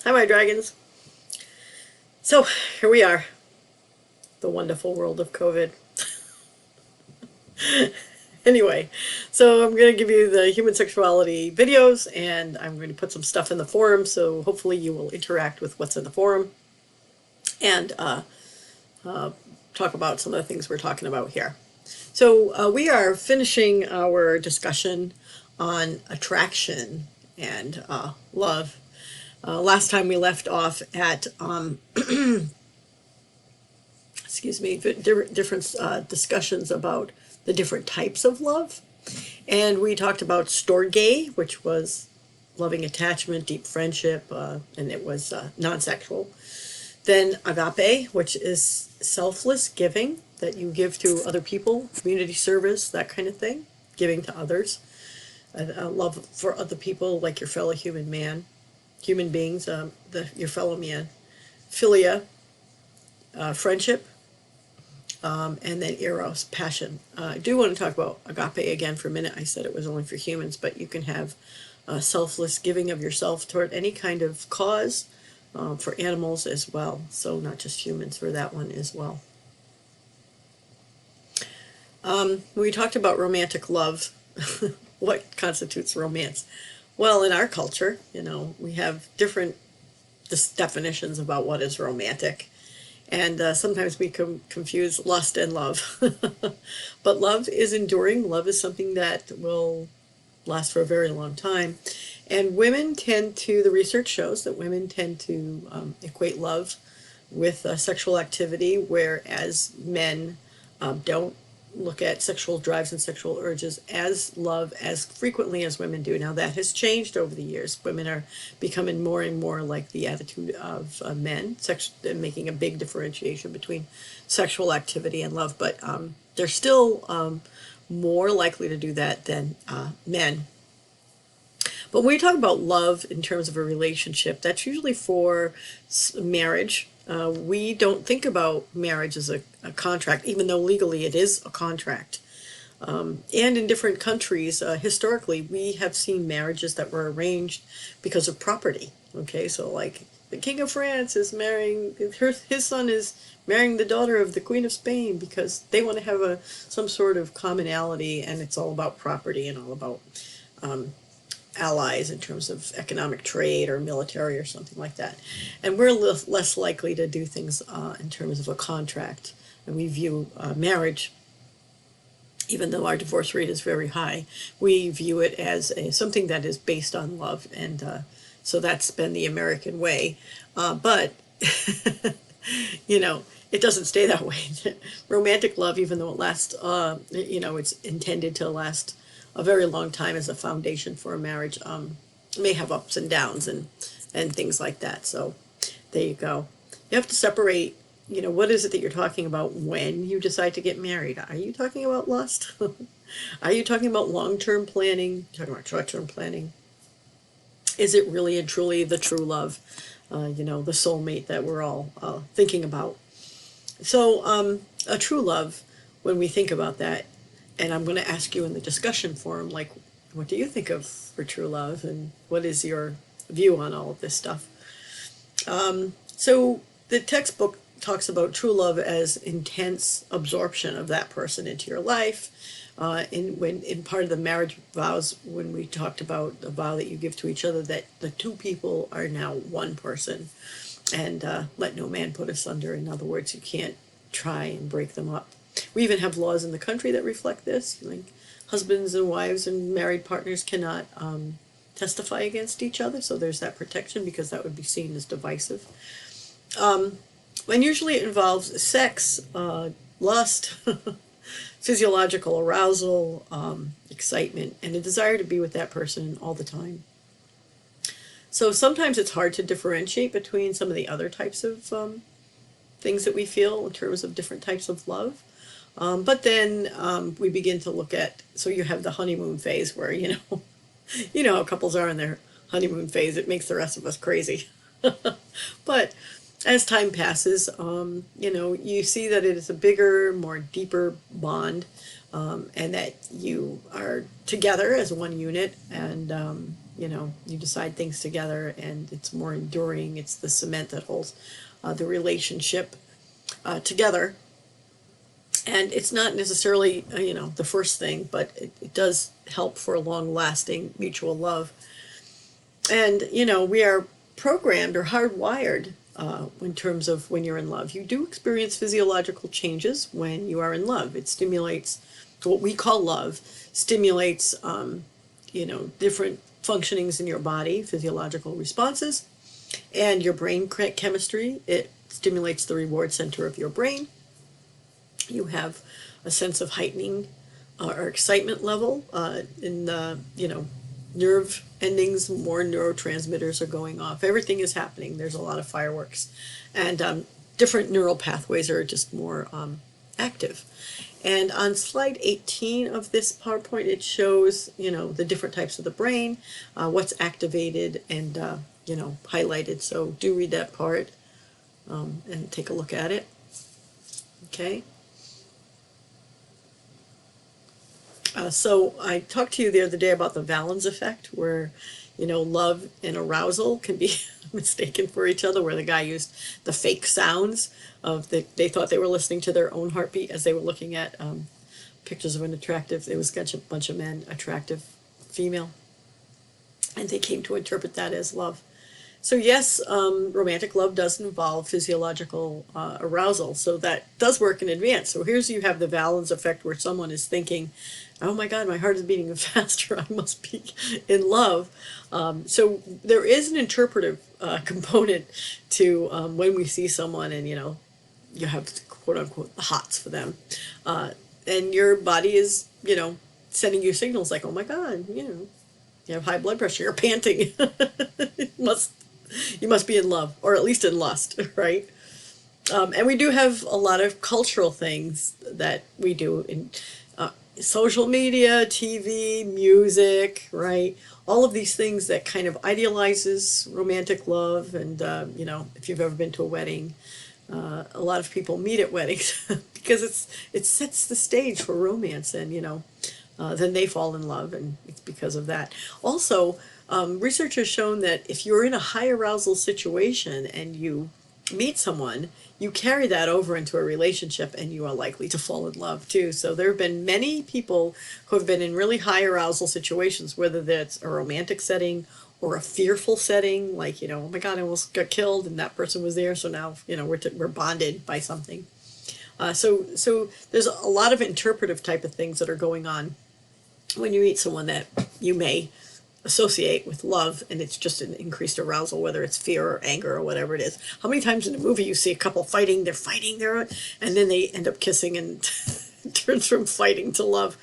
Hi, my dragons. So here we are, the wonderful world of COVID. Anyway, so I'm going to give you the human sexuality videos, and I'm going to put some stuff in the forum, so hopefully you will interact with what's in the forum and talk about some of the things we're talking about here. So we are finishing our discussion on attraction and love. Last time we left off at excuse me, different discussions about the different types of love. And we talked about storge, which was loving attachment, deep friendship, and it was non-sexual. Then agape, which is selfless giving, that you give to other people, community service, that kind of thing, giving to others. Love for other people, like your fellow human beings, your fellow man. Philia, friendship, and then eros, passion. I do want to talk about agape again for a minute. I said it was only for humans, but you can have selfless giving of yourself toward any kind of cause, for animals as well. So not just humans, for that one as well. We talked about romantic love. What constitutes romance? Well, in our culture, we have different definitions about what is romantic. And sometimes we confuse lust and love. But love is enduring. Love is something that will last for a very long time. And women tend to, the research shows that women tend to equate love with sexual activity, whereas men don't look at sexual drives and sexual urges as love as frequently as women do. Now that has changed over the years. Women are becoming more and more like the attitude of men, making a big differentiation between sexual activity and love, but they're still more likely to do that than men. But when we talk about love in terms of a relationship, that's usually for marriage. We don't think about marriage as a contract, even though legally it is a contract. And in different countries, historically, we have seen marriages that were arranged because of property. Okay, so like the King of France is marrying, his son is marrying the daughter of the Queen of Spain because they want to have some sort of commonality, and it's all about property and all about allies in terms of economic trade or military or something like that. And we're less likely to do things in terms of a contract. And we view marriage, even though our divorce rate is very high, we view it as something that is based on love. And so that's been the American way. But, it doesn't stay that way. Romantic love, even though it lasts, it's intended to last a very long time as a foundation for a marriage, may have ups and downs and things like that. So there you go. You have to separate, what is it that you're talking about when you decide to get married? Are you talking about lust? Are you talking about long-term planning? Talking about short-term planning? Is it really and truly the true love, the soulmate that we're all thinking about? So a true love, when we think about that, and I'm going to ask you in the discussion forum, like, what do you think of for true love, and what is your view on all of this stuff? So the textbook talks about true love as intense absorption of that person into your life. In part of the marriage vows, when we talked about the vow that you give to each other, that the two people are now one person, and let no man put asunder. In other words, you can't try and break them up. We even have laws in the country that reflect this. Like husbands and wives and married partners cannot testify against each other, so there's that protection because that would be seen as divisive. And usually it involves sex, lust, physiological arousal, excitement, and a desire to be with that person all the time. So sometimes it's hard to differentiate between some of the other types of things that we feel in terms of different types of love. But then we begin to look at, so you have the honeymoon phase where, how couples are in their honeymoon phase. It makes the rest of us crazy. But as time passes, you see that it is a bigger, more deeper bond, and that you are together as one unit, and you know, you decide things together, and it's more enduring. It's the cement that holds the relationship together. And it's not necessarily, you know, the first thing, but it does help for a long-lasting mutual love. And, you know, we are programmed or hardwired in terms of when you're in love. You do experience physiological changes when you are in love. It stimulates what we call love, stimulates, you know, different functionings in your body, physiological responses, and your brain chemistry. It stimulates the reward center of your brain. You have a sense of heightening or excitement level in the, you know, nerve endings. More neurotransmitters are going off. Everything is happening. There's a lot of fireworks, and different neural pathways are just more active. And on slide 18 of this PowerPoint, it shows, you know, the different types of the brain, what's activated and, you know, highlighted. So do read that part and take a look at it. Okay. So I talked to you the other day about the Valens effect, where, you know, love and arousal can be mistaken for each other, where the guy used the fake sounds of they thought they were listening to their own heartbeat as they were looking at pictures of an attractive, it was a bunch of men, attractive female, and they came to interpret that as love. So yes, romantic love does involve physiological arousal, so that does work in advance. So here's, you have the Valens effect, where someone is thinking, oh my God, my heart is beating faster, I must be in love. So there is an interpretive component to when we see someone and, you know, you have quote unquote the hots for them. And your body is, you know, sending you signals like, oh my God, you know, you have high blood pressure, you're panting. You must be in love, or at least in lust, right? And we do have a lot of cultural things that we do in social media, TV, music, right? All of these things that kind of idealizes romantic love. And, you know, if you've ever been to a wedding, a lot of people meet at weddings because it sets the stage for romance, and, you know, then they fall in love, and it's because of that. Also, research has shown that if you're in a high arousal situation and you meet someone, you carry that over into a relationship, and you are likely to fall in love too. So there have been many people who have been in really high arousal situations, whether that's a romantic setting or a fearful setting, like, you know, oh my God, I almost got killed and that person was there, so now, you know, we're bonded by something. So there's a lot of interpretive type of things that are going on when you meet someone that you may associate with love, and it's just an increased arousal, whether it's fear or anger or whatever it is. How many times in a movie you see a couple fighting, and then they end up kissing, and it turns from fighting to love.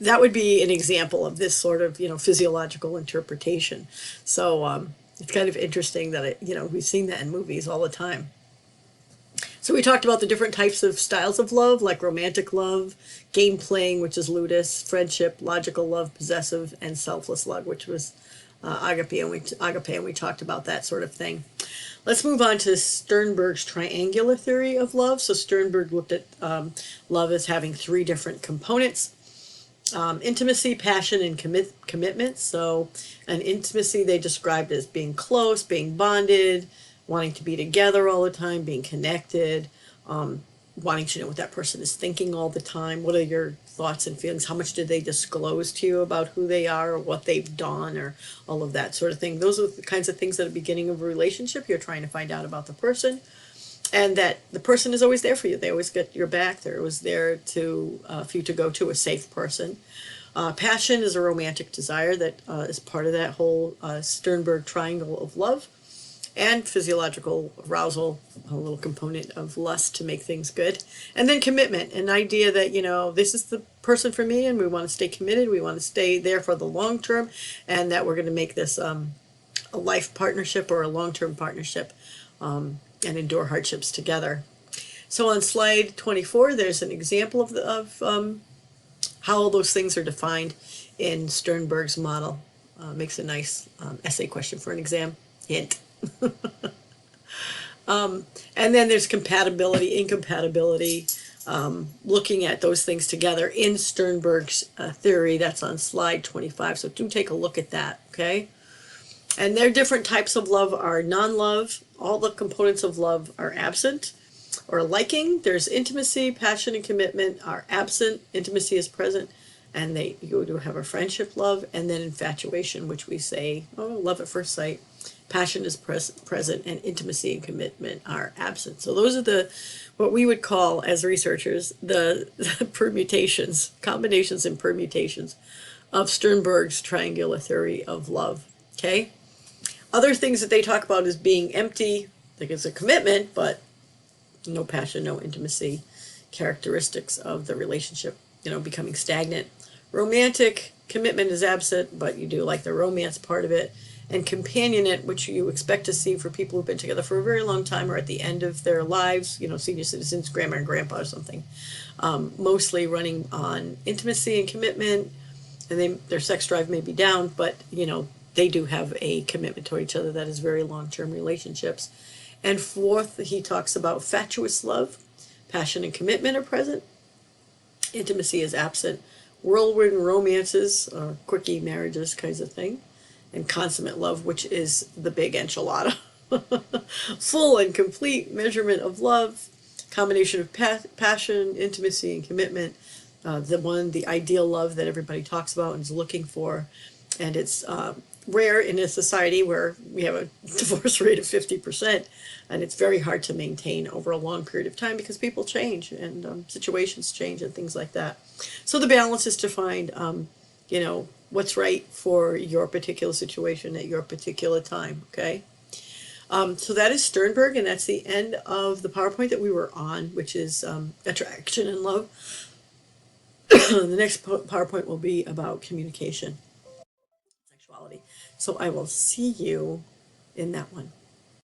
That would be an example of this sort of, you know, physiological interpretation. So it's kind of interesting that you know, we've seen that in movies all the time. So we talked about the different types of styles of love, like romantic love, game playing, which is ludus, friendship, logical love, possessive, and selfless love, which was agape, and we talked about that sort of thing. Let's move on to Sternberg's triangular theory of love. So Sternberg looked at love as having three different components: intimacy, passion, and commitment. So an intimacy they described as being close, being bonded, wanting to be together all the time, being connected, wanting to know what that person is thinking all the time. What are your thoughts and feelings? How much did they disclose to you about who they are or what they've done, or all of that sort of thing? Those are the kinds of things at the beginning of a relationship. You're trying to find out about the person, and that the person is always there for you. They always get your back. They're always there to for you to go to, a safe person. Passion is a romantic desire that is part of that whole Sternberg triangle of love. And physiological arousal, a little component of lust to make things good. And then commitment, an idea that, you know, this is the person for me, and we want to stay committed, we want to stay there for the long term, and that we're going to make this a life partnership or a long-term partnership, and endure hardships together. So on slide 24, there's an example of how all those things are defined in Sternberg's model. Makes a nice essay question for an exam. Hint. And then there's compatibility, incompatibility. looking at those things together in Sternberg's theory. That's on slide 25. So do take a look at that, okay? And their different types of love are non-love. All the components of love are absent or liking. There's intimacy, passion, and commitment are absent. Intimacy is present. And you do have a friendship love, and then infatuation, which we say, oh, love at first sight. Passion is present, and intimacy and commitment are absent. So those are what we would call, as researchers, the permutations, combinations and permutations of Sternberg's triangular theory of love. Okay? Other things that they talk about is being empty, like it's a commitment, but no passion, no intimacy, characteristics of the relationship, becoming stagnant. Romantic commitment is absent, but you do like the romance part of it. And companionate, which you expect to see for people who've been together for a very long time or at the end of their lives, senior citizens, grandma and grandpa or something, mostly running on intimacy and commitment, and their sex drive may be down, but they do have a commitment to each other that is very long-term relationships. And fourth, he talks about fatuous love. Passion and commitment are present. Intimacy is absent. Whirlwind romances, or quickie marriages kinds of thing. And consummate love, which is the big enchilada. Full and complete measurement of love, combination of passion, intimacy, and commitment. The ideal love that everybody talks about and is looking for. And it's rare in a society where we have a divorce rate of 50%, and it's very hard to maintain over a long period of time because people change and situations change and things like that. So the balance is to find, what's right for your particular situation at your particular time, okay? So that is Sternberg, and that's the end of the PowerPoint that we were on, which is attraction and love. The next PowerPoint will be about communication, sexuality. So I will see you in that one.